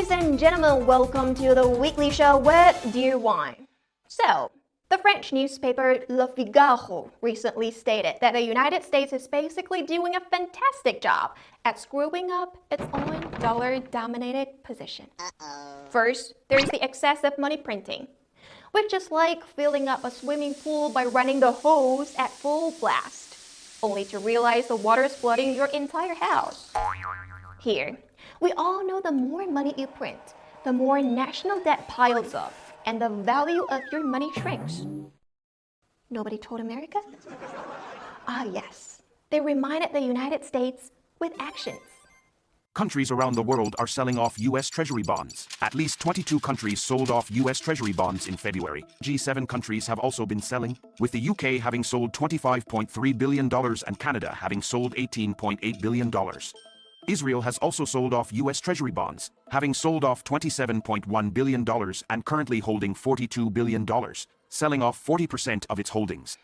Ladies and gentlemen, welcome to the weekly show with Dear Wine. So, the French newspaper Le Figaro recently stated that the United States is basically doing a fantastic job at screwing up its own dollar-dominated position. First, there's the excessive money printing, which is like filling up a swimming pool by running the hose at full blast, only to realize the water is flooding your entire house. Here, we all know the more money you print, the more national debt piles up, and the value of your money shrinks. Nobody told America? Ah, yes. They reminded the United States with actions. Countries around the world are selling off U.S. Treasury bonds. At least 22 countries sold off U.S. Treasury bonds in February. G7 countries have also been selling, with the UK having sold $25.3 billion and Canada having sold $18.8 billion. Israel has also sold off U.S. Treasury bonds, having sold off $27.1 billion and currently holding $42 billion, selling off 40% of its holdings.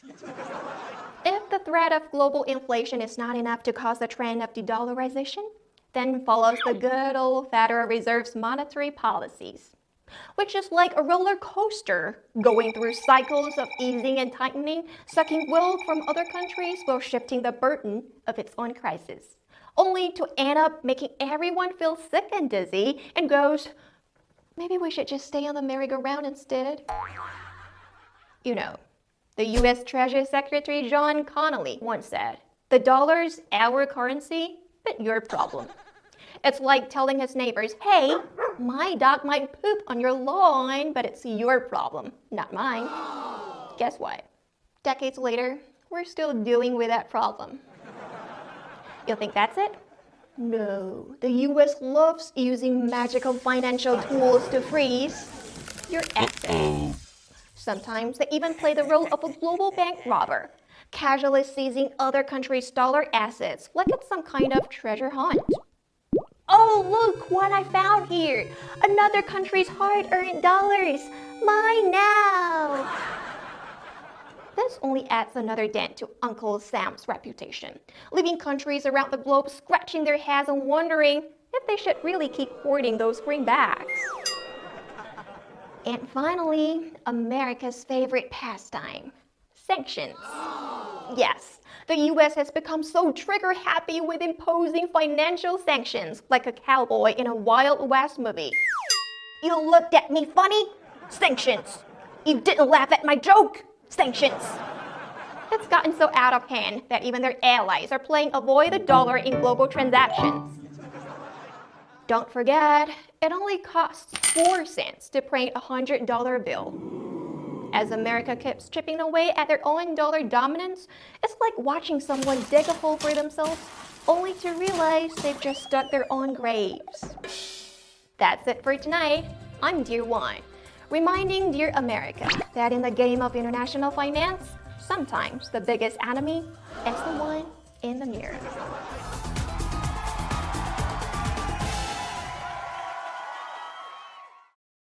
If the threat of global inflation is not enough to cause the trend of de-dollarization, then follows the good old Federal Reserve's monetary policies, which is like a roller coaster going through cycles of easing and tightening, sucking wealth from other countries while shifting the burden of its own crisis, only to end up making everyone feel sick and dizzy and goes, maybe we should just stay on the merry-go-round instead. You know, the U.S. Treasury Secretary John Connally once said, "The dollar's our currency, but your problem." It's like telling his neighbors, hey, my dog might poop on your lawn, but it's your problem, not mine. Guess what? Decades later, we're still dealing with that problem. You think that's it? No, the US loves using magical financial tools to freeze your assets. Sometimes they even play the role of a global bank robber, casually seizing other countries' dollar assets like it's some kind of treasure hunt. Oh, look what I found here! Another country's hard-earned dollars! Mine now! This only adds another dent to Uncle Sam's reputation, leaving countries around the globe scratching their heads and wondering if they should really keep hoarding those greenbacks. And finally, America's favorite pastime, sanctions. Yes, the US has become so trigger-happy with imposing financial sanctions like a cowboy in a Wild West movie. You looked at me funny? Sanctions. You didn't laugh at my joke? Sanctions. It's gotten so out of hand that even their allies are playing avoid the dollar in global transactions. Don't forget, it only costs 4 cents to print a $100 bill. As America keeps chipping away at their own dollar dominance, it's like watching someone dig a hole for themselves, only to realize they've just dug their own graves. That's it for tonight. I'm Dear Wine, reminding Dear America that in the game of international finance, sometimes the biggest enemy is the one in the mirror.